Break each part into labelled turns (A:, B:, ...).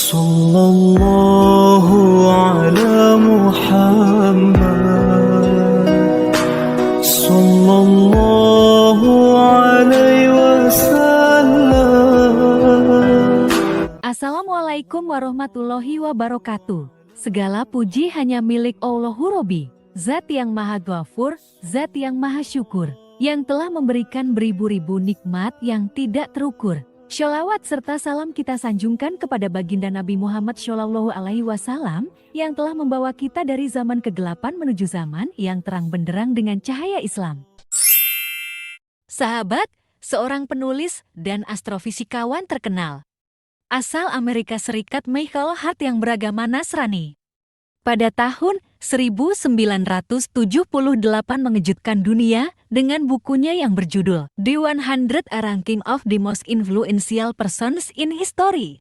A: Sallallahu ala Muhammad Sallallahu alaihi wasallam.
B: Assalamualaikum warahmatullahi wabarakatuh. Segala puji hanya milik Allahu Robbi, Zat yang Maha Ghafur, Zat yang Maha Syukur, yang telah memberikan beribu-ribu nikmat yang tidak terukur. Sholawat serta salam kita sanjungkan kepada baginda Nabi Muhammad Shallallahu Alaihi Wasallam yang telah membawa kita dari zaman kegelapan menuju zaman yang terang benderang dengan cahaya Islam. Sahabat, seorang penulis dan astrofisikawan terkenal asal Amerika Serikat Michael Hart yang beragama Nasrani pada tahun 1978 mengejutkan dunia dengan bukunya yang berjudul The 100 A Ranking of the Most Influential Persons in History.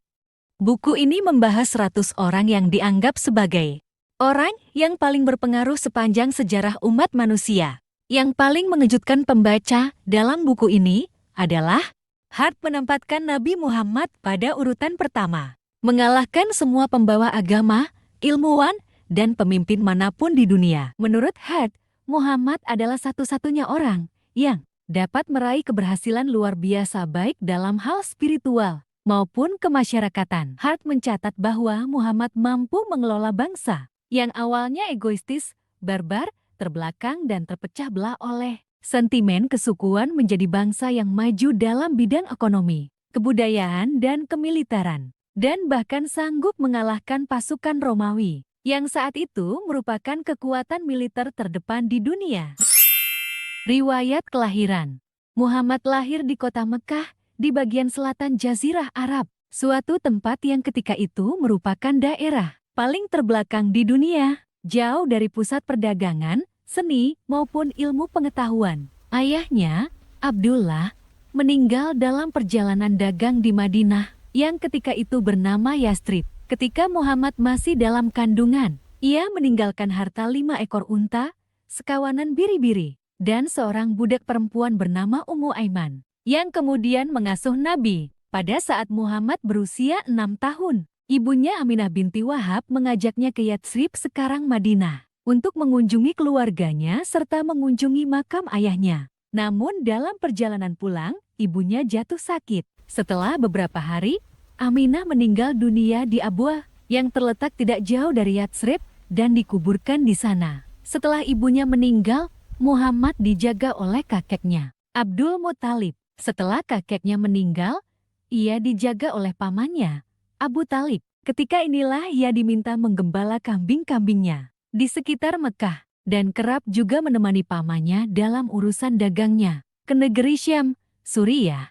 B: Buku ini membahas 100 orang yang dianggap sebagai orang yang paling berpengaruh sepanjang sejarah umat manusia. Yang paling mengejutkan pembaca dalam buku ini adalah Hart menempatkan Nabi Muhammad pada urutan pertama, mengalahkan semua pembawa agama, ilmuwan, dan pemimpin manapun di dunia. Menurut Hart, Muhammad adalah satu-satunya orang yang dapat meraih keberhasilan luar biasa baik dalam hal spiritual maupun kemasyarakatan. Hart mencatat bahwa Muhammad mampu mengelola bangsa yang awalnya egoistis, barbar, terbelakang dan terpecah belah oleh sentimen kesukuan menjadi bangsa yang maju dalam bidang ekonomi, kebudayaan, dan kemiliteran, dan bahkan sanggup mengalahkan pasukan Romawi yang saat itu merupakan kekuatan militer terdepan di dunia. Riwayat kelahiran. Muhammad lahir di kota Mekah, di bagian selatan Jazirah Arab, suatu tempat yang ketika itu merupakan daerah paling terbelakang di dunia, jauh dari pusat perdagangan, seni, maupun ilmu pengetahuan. Ayahnya, Abdullah, meninggal dalam perjalanan dagang di Madinah, yang ketika itu bernama Yastrib. Ketika Muhammad masih dalam kandungan, ia meninggalkan harta 5 ekor unta, sekawanan biri-biri, dan seorang budak perempuan bernama Ummu Aiman, yang kemudian mengasuh Nabi. Pada saat Muhammad berusia 6 tahun, ibunya Aminah binti Wahab mengajaknya ke Yatsrib sekarang Madinah, untuk mengunjungi keluarganya serta mengunjungi makam ayahnya. Namun dalam perjalanan pulang, ibunya jatuh sakit. Setelah beberapa hari, Aminah meninggal dunia di Abwah yang terletak tidak jauh dari Yatsrib dan dikuburkan di sana. Setelah ibunya meninggal, Muhammad dijaga oleh kakeknya, Abdul Muthalib. Setelah kakeknya meninggal, ia dijaga oleh pamannya, Abu Talib. Ketika inilah ia diminta menggembala kambing-kambingnya di sekitar Mekah dan kerap juga menemani pamannya dalam urusan dagangnya ke negeri Syam, Suriah,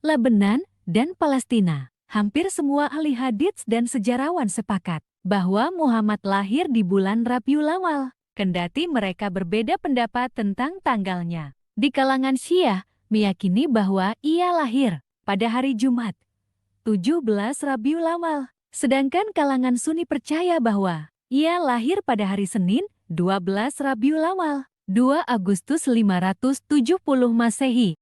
B: Lebanon, dan Palestina. Hampir semua ahli hadits dan sejarawan sepakat bahwa Muhammad lahir di bulan Rabiul Awal, kendati mereka berbeda pendapat tentang tanggalnya. Di kalangan Syiah, meyakini bahwa ia lahir pada hari Jumat, 17 Rabiul Awal. Sedangkan kalangan Sunni percaya bahwa ia lahir pada hari Senin, 12 Rabiul Awal, 2 Agustus 570 Masehi.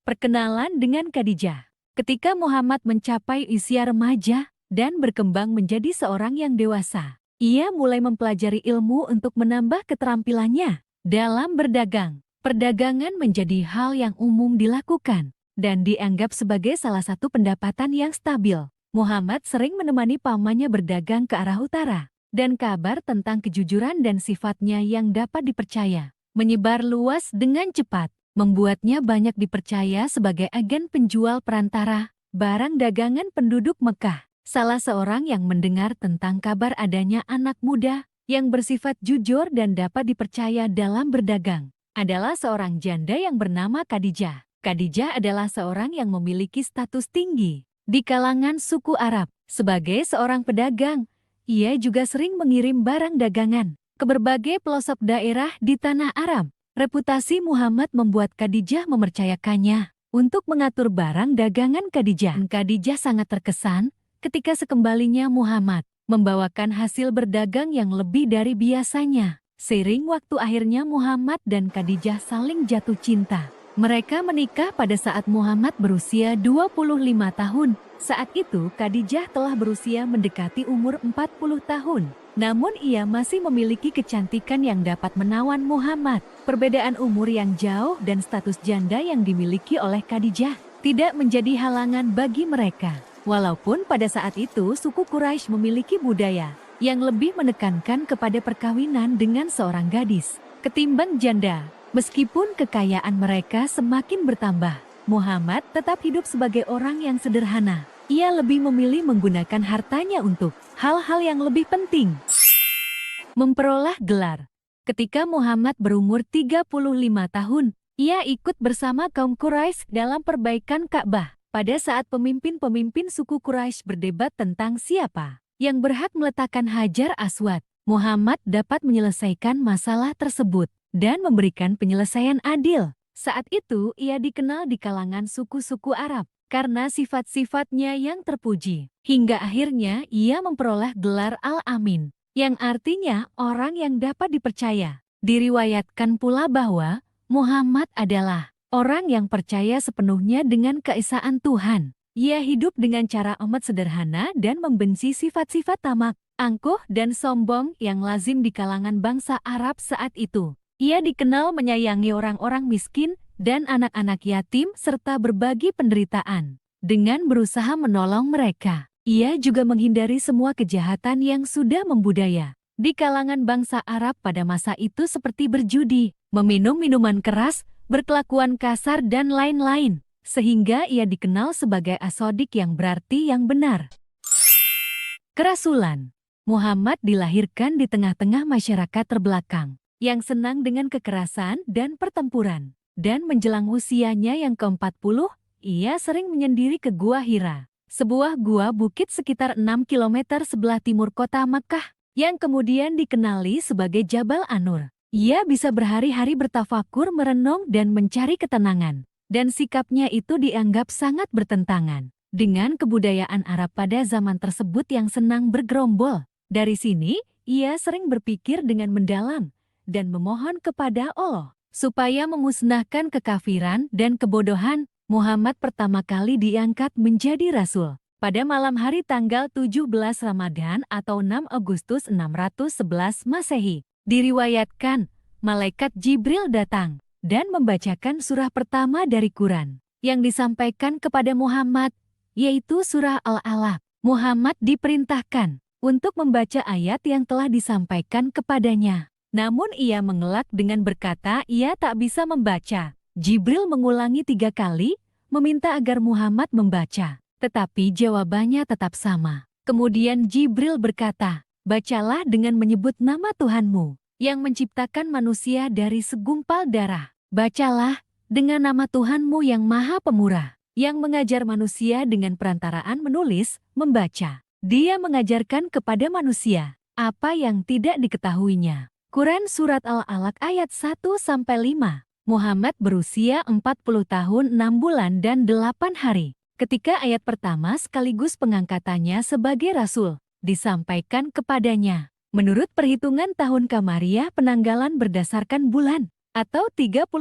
B: Perkenalan dengan Khadijah. Ketika Muhammad mencapai usia remaja dan berkembang menjadi seorang yang dewasa, ia mulai mempelajari ilmu untuk menambah keterampilannya dalam berdagang. Perdagangan menjadi hal yang umum dilakukan dan dianggap sebagai salah satu pendapatan yang stabil. Muhammad sering menemani pamannya berdagang ke arah utara, dan kabar tentang kejujuran dan sifatnya yang dapat dipercaya menyebar luas dengan cepat, membuatnya banyak dipercaya sebagai agen penjual perantara barang dagangan penduduk Mekah. Salah seorang yang mendengar tentang kabar adanya anak muda yang bersifat jujur dan dapat dipercaya dalam berdagang adalah seorang janda yang bernama Khadijah. Khadijah adalah seorang yang memiliki status tinggi di kalangan suku Arab. Sebagai seorang pedagang, ia juga sering mengirim barang dagangan ke berbagai pelosok daerah di tanah Arab. Reputasi Muhammad membuat Khadijah mempercayakannya untuk mengatur barang dagangan Khadijah. Khadijah sangat terkesan ketika sekembalinya Muhammad membawakan hasil berdagang yang lebih dari biasanya. Seiring waktu akhirnya Muhammad dan Khadijah saling jatuh cinta Mereka menikah pada saat Muhammad berusia 25 tahun. Saat itu Khadijah telah berusia mendekati umur 40 tahun. Namun ia masih memiliki kecantikan yang dapat menawan Muhammad. Perbedaan umur yang jauh dan status janda yang dimiliki oleh Khadijah tidak menjadi halangan bagi mereka. Walaupun pada saat itu suku Quraisy memiliki budaya yang lebih menekankan kepada perkawinan dengan seorang gadis ketimbang janda. Meskipun kekayaan mereka semakin bertambah, Muhammad tetap hidup sebagai orang yang sederhana. Ia lebih memilih menggunakan hartanya untuk hal-hal yang lebih penting. Memperoleh gelar. Ketika Muhammad berumur 35 tahun, ia ikut bersama kaum Quraisy dalam perbaikan Ka'bah. Pada saat pemimpin-pemimpin suku Quraisy berdebat tentang siapa yang berhak meletakkan Hajar Aswad, Muhammad dapat menyelesaikan masalah tersebut dan memberikan penyelesaian adil. Saat itu ia dikenal di kalangan suku-suku Arab karena sifat-sifatnya yang terpuji. Hingga akhirnya ia memperoleh gelar Al-Amin, yang artinya orang yang dapat dipercaya. Diriwayatkan pula bahwa Muhammad adalah orang yang percaya sepenuhnya dengan keesaan Tuhan. Ia hidup dengan cara amat sederhana dan membenci sifat-sifat tamak, angkuh dan sombong yang lazim di kalangan bangsa Arab saat itu. Ia dikenal menyayangi orang-orang miskin dan anak-anak yatim serta berbagi penderitaan. Dengan berusaha menolong mereka, ia juga menghindari semua kejahatan yang sudah membudaya di kalangan bangsa Arab pada masa itu seperti berjudi, meminum minuman keras, berkelakuan kasar dan lain-lain. Sehingga ia dikenal sebagai as-Shadiq yang berarti yang benar. Kerasulan. Muhammad dilahirkan di tengah-tengah masyarakat terbelakang yang senang dengan kekerasan dan pertempuran. Dan menjelang usianya yang ke-40, ia sering menyendiri ke Gua Hira, sebuah gua bukit sekitar 6 km sebelah timur kota Makkah, yang kemudian dikenali sebagai Jabal An-Nur. Ia bisa berhari-hari bertafakur, merenung dan mencari ketenangan. Dan sikapnya itu dianggap sangat bertentangan dengan kebudayaan Arab pada zaman tersebut yang senang bergerombol. Dari sini, ia sering berpikir dengan mendalam dan memohon kepada Allah supaya memusnahkan kekafiran dan kebodohan. Muhammad pertama kali diangkat menjadi rasul pada malam hari tanggal 17 Ramadan atau 6 Agustus 611 Masehi. Diriwayatkan, malaikat Jibril datang dan membacakan surah pertama dari Quran yang disampaikan kepada Muhammad, yaitu surah Al-Alaq. Muhammad diperintahkan untuk membaca ayat yang telah disampaikan kepadanya. Namun ia mengelak dengan berkata ia tak bisa membaca. Jibril mengulangi 3 kali, meminta agar Muhammad membaca. Tetapi jawabannya tetap sama. Kemudian Jibril berkata, bacalah dengan menyebut nama Tuhanmu, yang menciptakan manusia dari segumpal darah. Bacalah dengan nama Tuhanmu yang Maha Pemurah, yang mengajar manusia dengan perantaraan menulis, membaca. Dia mengajarkan kepada manusia apa yang tidak diketahuinya. Quran Surat Al-Alaq ayat 1-5. Muhammad berusia 40 tahun 6 bulan dan 8 hari. Ketika ayat pertama sekaligus pengangkatannya sebagai rasul disampaikan kepadanya. Menurut perhitungan tahun Kamariah penanggalan berdasarkan bulan, atau 39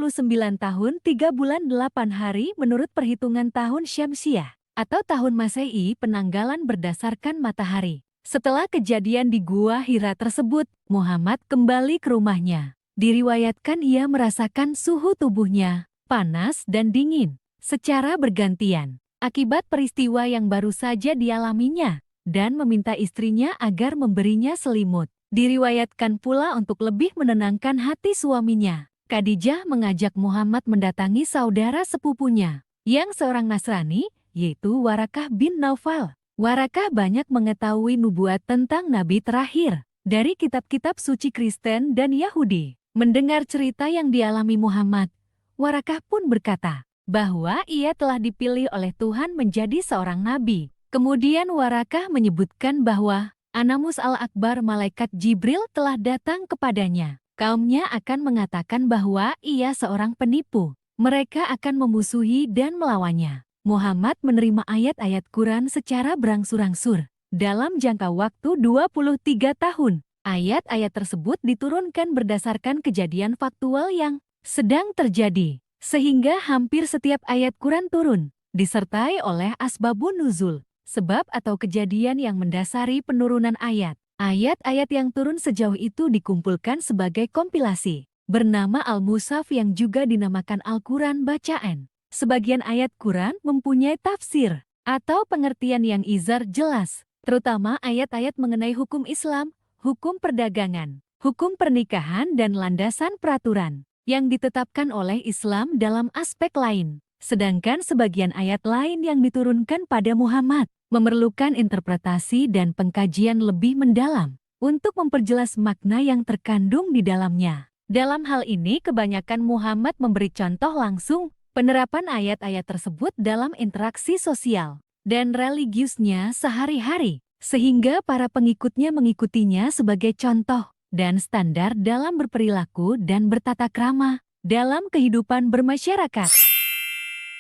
B: tahun 3 bulan 8 hari menurut perhitungan tahun Syamsiah, atau tahun Masehi penanggalan berdasarkan matahari. Setelah kejadian di Gua Hira tersebut, Muhammad kembali ke rumahnya. Diriwayatkan ia merasakan suhu tubuhnya panas dan dingin secara bergantian akibat peristiwa yang baru saja dialaminya dan meminta istrinya agar memberinya selimut. Diriwayatkan pula untuk lebih menenangkan hati suaminya, Khadijah mengajak Muhammad mendatangi saudara sepupunya yang seorang Nasrani, yaitu Warakah bin Naufal. Warakah banyak mengetahui nubuat tentang Nabi terakhir dari kitab-kitab suci Kristen dan Yahudi. Mendengar cerita yang dialami Muhammad, Warakah pun berkata bahwa ia telah dipilih oleh Tuhan menjadi seorang nabi. Kemudian Warakah menyebutkan bahwa Anamus al-Akbar malaikat Jibril telah datang kepadanya. Kaumnya akan mengatakan bahwa ia seorang penipu. Mereka akan memusuhi dan melawannya. Muhammad menerima ayat-ayat Quran secara berangsur-angsur. Dalam jangka waktu 23 tahun, ayat-ayat tersebut diturunkan berdasarkan kejadian faktual yang sedang terjadi. Sehingga hampir setiap ayat Quran turun, disertai oleh asbabun nuzul, sebab atau kejadian yang mendasari penurunan ayat. Ayat-ayat yang turun sejauh itu dikumpulkan sebagai kompilasi, bernama Al-Mushaf yang juga dinamakan Al-Quran Bacaan. Sebagian ayat Quran mempunyai tafsir atau pengertian yang izhar jelas, terutama ayat-ayat mengenai hukum Islam, hukum perdagangan, hukum pernikahan dan landasan peraturan yang ditetapkan oleh Islam dalam aspek lain. Sedangkan sebagian ayat lain yang diturunkan pada Muhammad memerlukan interpretasi dan pengkajian lebih mendalam untuk memperjelas makna yang terkandung di dalamnya. Dalam hal ini kebanyakan Muhammad memberi contoh langsung penerapan ayat-ayat tersebut dalam interaksi sosial dan religiusnya sehari-hari, sehingga para pengikutnya mengikutinya sebagai contoh dan standar dalam berperilaku dan bertata krama dalam kehidupan bermasyarakat.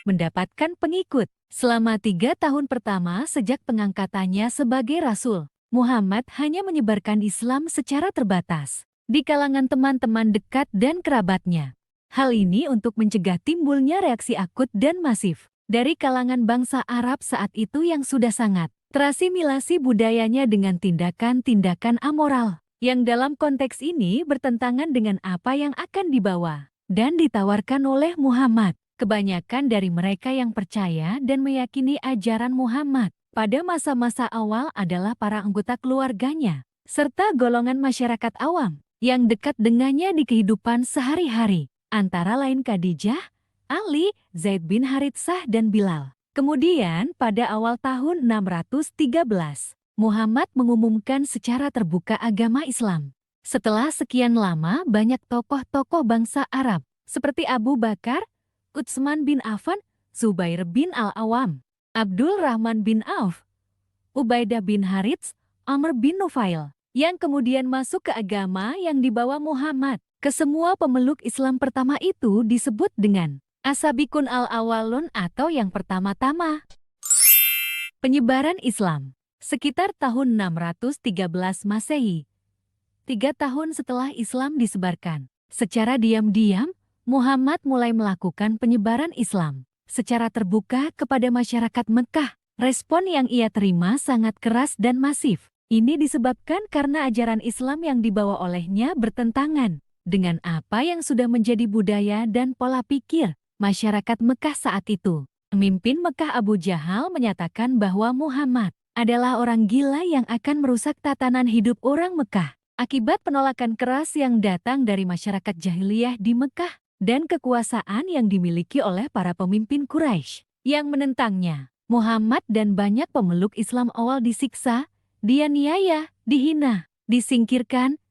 B: Mendapatkan pengikut selama 3 tahun pertama sejak pengangkatannya sebagai Rasul, Muhammad hanya menyebarkan Islam secara terbatas di kalangan teman-teman dekat dan kerabatnya. Hal ini untuk mencegah timbulnya reaksi akut dan masif dari kalangan bangsa Arab saat itu yang sudah sangat terasimilasi budayanya dengan tindakan-tindakan amoral yang dalam konteks ini bertentangan dengan apa yang akan dibawa dan ditawarkan oleh Muhammad. Kebanyakan dari mereka yang percaya dan meyakini ajaran Muhammad pada masa-masa awal adalah para anggota keluarganya, serta golongan masyarakat awam yang dekat dengannya di kehidupan sehari-hari, antara lain Khadijah, Ali, Zaid bin Haritsah, dan Bilal. Kemudian pada awal tahun 613, Muhammad mengumumkan secara terbuka agama Islam. Setelah sekian lama banyak tokoh-tokoh bangsa Arab seperti Abu Bakar, Utsman bin Affan, Zubair bin Al-Awam, Abdul Rahman bin Auf, Ubaidah bin Harits, Amr bin Nufail, yang kemudian masuk ke agama yang dibawa Muhammad. Kesemua pemeluk Islam pertama itu disebut dengan As-Sabiqun Al-Awwalun atau yang pertama-tama. Penyebaran Islam sekitar tahun 613 Masehi. 3 tahun setelah Islam disebarkan, secara diam-diam, Muhammad mulai melakukan penyebaran Islam secara terbuka kepada masyarakat Mekah. Respon yang ia terima sangat keras dan masif. Ini disebabkan karena ajaran Islam yang dibawa olehnya bertentangan dengan apa yang sudah menjadi budaya dan pola pikir masyarakat Mekah saat itu. Pemimpin Mekah Abu Jahal menyatakan bahwa Muhammad adalah orang gila yang akan merusak tatanan hidup orang Mekah. Akibat penolakan keras yang datang dari masyarakat jahiliyah di Mekah dan kekuasaan yang dimiliki oleh para pemimpin Quraisy yang menentangnya, Muhammad dan banyak pemeluk Islam awal disiksa, dianiaya, dihina, disingkirkan,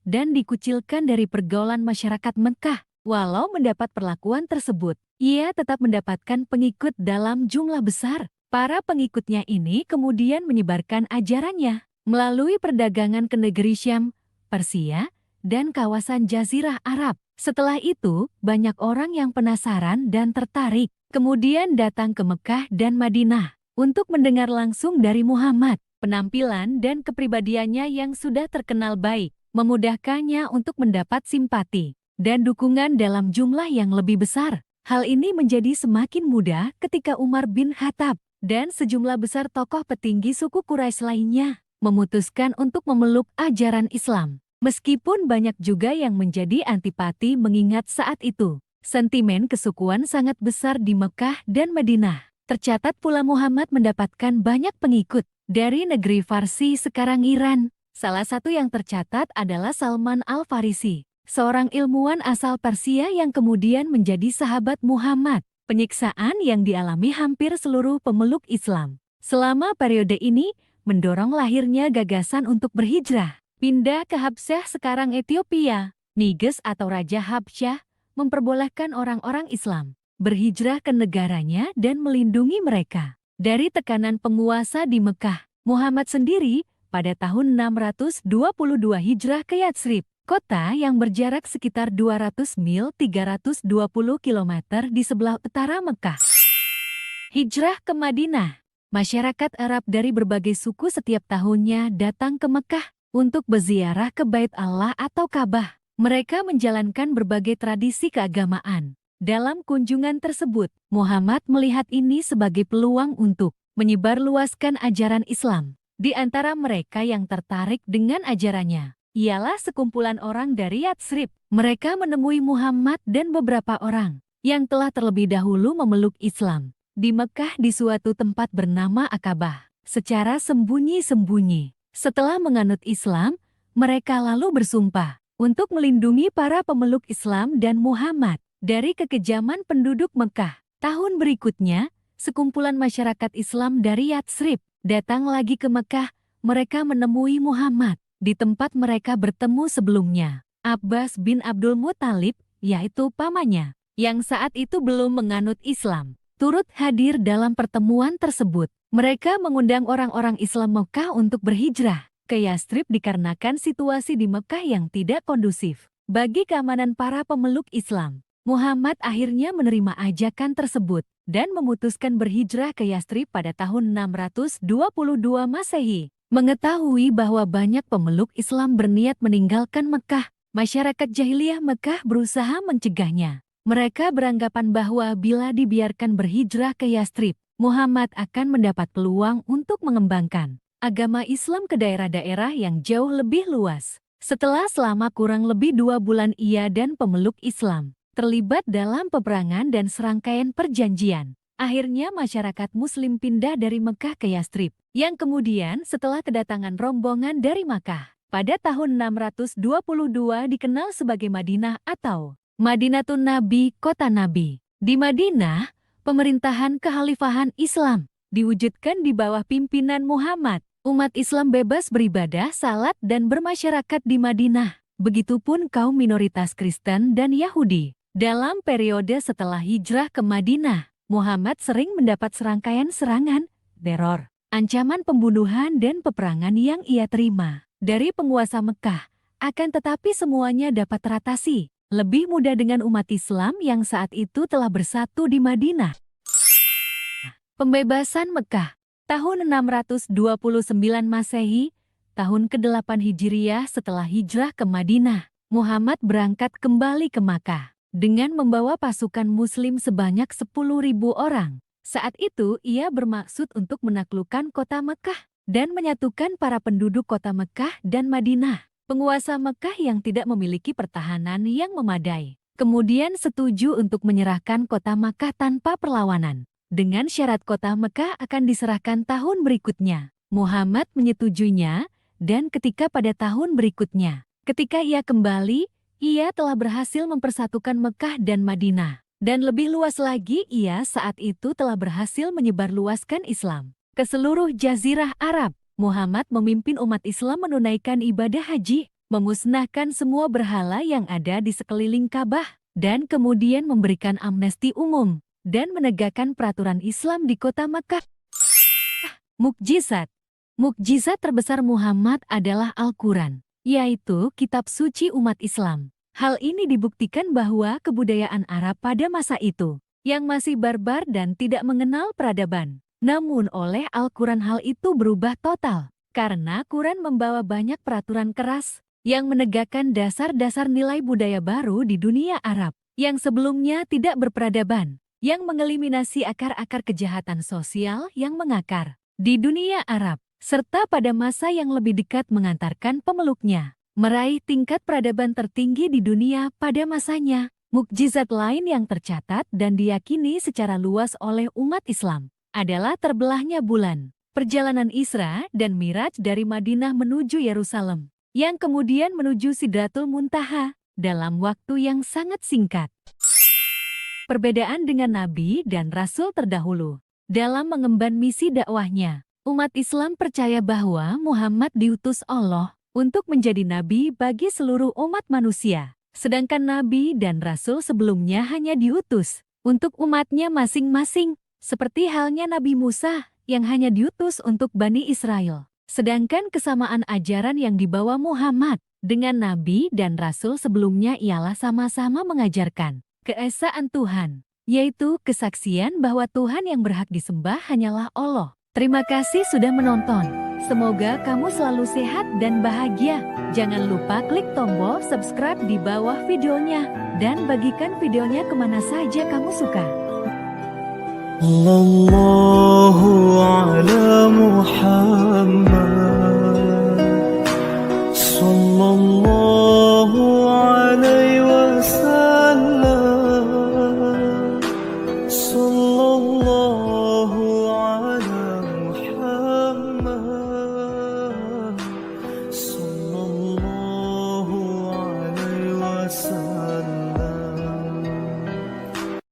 B: dan dikucilkan dari pergaulan masyarakat Mekah. Walau mendapat perlakuan tersebut, ia tetap mendapatkan pengikut dalam jumlah besar. Para pengikutnya ini kemudian menyebarkan ajarannya melalui perdagangan ke negeri Syam, Persia, dan kawasan Jazirah Arab. Setelah itu, banyak orang yang penasaran dan tertarik kemudian datang ke Mekah dan Madinah untuk mendengar langsung dari Muhammad. Penampilan dan kepribadiannya yang sudah terkenal baik memudahkannya untuk mendapat simpati dan dukungan dalam jumlah yang lebih besar. Hal ini menjadi semakin mudah ketika Umar bin Khattab dan sejumlah besar tokoh petinggi suku Quraisy lainnya memutuskan untuk memeluk ajaran Islam. Meskipun banyak juga yang menjadi antipati mengingat saat itu sentimen kesukuan sangat besar di Mekah dan Madinah. Tercatat pula Muhammad mendapatkan banyak pengikut dari negeri Farsi sekarang Iran. Salah satu yang tercatat adalah Salman Al-Farisi, seorang ilmuwan asal Persia yang kemudian menjadi sahabat Muhammad. Penyiksaan yang dialami hampir seluruh pemeluk Islam selama periode ini mendorong lahirnya gagasan untuk berhijrah, pindah ke Habsyah sekarang Ethiopia. Niges atau Raja Habsyah memperbolehkan orang-orang Islam berhijrah ke negaranya dan melindungi mereka dari tekanan penguasa di Mekah. Muhammad sendiri pada tahun 622 Hijrah ke Yatsrib, kota yang berjarak sekitar 200 mil 320 km di sebelah utara Mekah. Hijrah ke Madinah. Masyarakat Arab dari berbagai suku setiap tahunnya datang ke Mekah untuk berziarah ke Bait Allah atau Ka'bah. Mereka menjalankan berbagai tradisi keagamaan Dalam kunjungan tersebut, Muhammad melihat ini sebagai peluang untuk menyebarluaskan ajaran Islam. Di antara mereka yang tertarik dengan ajarannya, ialah sekumpulan orang dari Yatsrib. Mereka menemui Muhammad dan beberapa orang yang telah terlebih dahulu memeluk Islam di Mekah di suatu tempat bernama Akabah, secara sembunyi-sembunyi. Setelah menganut Islam, mereka lalu bersumpah untuk melindungi para pemeluk Islam dan Muhammad dari kekejaman penduduk Mekah. Tahun berikutnya, sekumpulan masyarakat Islam dari Yatsrib datang lagi ke Mekah. Mereka menemui Muhammad di tempat mereka bertemu sebelumnya. Abbas bin Abdul Muthalib, yaitu pamannya, yang saat itu belum menganut Islam, turut hadir dalam pertemuan tersebut. Mereka mengundang orang-orang Islam Mekah untuk berhijrah ke Yatsrib dikarenakan situasi di Mekah yang tidak kondusif bagi keamanan para pemeluk Islam. Muhammad akhirnya menerima ajakan tersebut dan memutuskan berhijrah ke Yatsrib pada tahun 622 Masehi. Mengetahui bahwa banyak pemeluk Islam berniat meninggalkan Mekah, masyarakat jahiliyah Mekah berusaha mencegahnya. Mereka beranggapan bahwa bila dibiarkan berhijrah ke Yatsrib, Muhammad akan mendapat peluang untuk mengembangkan agama Islam ke daerah-daerah yang jauh lebih luas. Setelah selama kurang lebih 2 bulan ia dan pemeluk Islam terlibat dalam peperangan dan serangkaian perjanjian, akhirnya masyarakat Muslim pindah dari Mekah ke Yatsrib, yang kemudian setelah kedatangan rombongan dari Makkah pada tahun 622 dikenal sebagai Madinah atau Madinatun Nabi, kota Nabi. Di Madinah, pemerintahan kekhalifahan Islam diwujudkan di bawah pimpinan Muhammad. Umat Islam bebas beribadah, salat, dan bermasyarakat di Madinah. Begitupun kaum minoritas Kristen dan Yahudi. Dalam periode setelah hijrah ke Madinah, Muhammad sering mendapat serangkaian serangan, teror, ancaman pembunuhan dan peperangan yang ia terima dari penguasa Mekah. Akan tetapi semuanya dapat teratasi lebih mudah dengan umat Islam yang saat itu telah bersatu di Madinah. Pembebasan Mekah tahun 629 Masehi, tahun ke-8 Hijriah setelah hijrah ke Madinah, Muhammad berangkat kembali ke Makkah dengan membawa pasukan Muslim sebanyak 10.000 orang. Saat itu ia bermaksud untuk menaklukkan kota Mekah dan menyatukan para penduduk kota Mekah dan Madinah. Penguasa Mekah yang tidak memiliki pertahanan yang memadai kemudian setuju untuk menyerahkan kota Makkah tanpa perlawanan, dengan syarat kota Mekah akan diserahkan tahun berikutnya. Muhammad menyetujuinya, dan ketika pada tahun berikutnya, ketika ia kembali, ia telah berhasil mempersatukan Mekah dan Madinah. Dan lebih luas lagi, ia saat itu telah berhasil menyebarluaskan Islam ke seluruh Jazirah Arab. Muhammad memimpin umat Islam menunaikan ibadah haji, memusnahkan semua berhala yang ada di sekeliling Ka'bah, dan kemudian memberikan amnesti umum, dan menegakkan peraturan Islam di kota Makkah. Mukjizat. Mukjizat terbesar Muhammad adalah Al-Quran, yaitu kitab suci umat Islam. Hal ini dibuktikan bahwa kebudayaan Arab pada masa itu, yang masih barbar dan tidak mengenal peradaban. Namun oleh Al-Quran hal itu berubah total, karena Quran membawa banyak peraturan keras, yang menegakkan dasar-dasar nilai budaya baru di dunia Arab, yang sebelumnya tidak berperadaban, yang mengeliminasi akar-akar kejahatan sosial yang mengakar di dunia Arab, serta pada masa yang lebih dekat mengantarkan pemeluknya meraih tingkat peradaban tertinggi di dunia pada masanya. Mukjizat lain yang tercatat dan diyakini secara luas oleh umat Islam adalah terbelahnya bulan, perjalanan Isra dan Miraj dari Madinah menuju Yerusalem, yang kemudian menuju Sidratul Muntaha dalam waktu yang sangat singkat. Perbedaan dengan Nabi dan Rasul terdahulu. Dalam mengemban misi dakwahnya, umat Islam percaya bahwa Muhammad diutus Allah untuk menjadi nabi bagi seluruh umat manusia. Sedangkan nabi dan rasul sebelumnya hanya diutus untuk umatnya masing-masing, seperti halnya Nabi Musa yang hanya diutus untuk Bani Israel. Sedangkan kesamaan ajaran yang dibawa Muhammad dengan nabi dan rasul sebelumnya ialah sama-sama mengajarkan keesaan Tuhan, yaitu kesaksian bahwa Tuhan yang berhak disembah hanyalah Allah. Terima kasih sudah menonton. Semoga kamu selalu sehat dan bahagia. Jangan lupa klik tombol subscribe di bawah videonya dan bagikan videonya kemana saja kamu suka.
A: Sallallahu ala Muhammad Sallallahu alaihi wasallam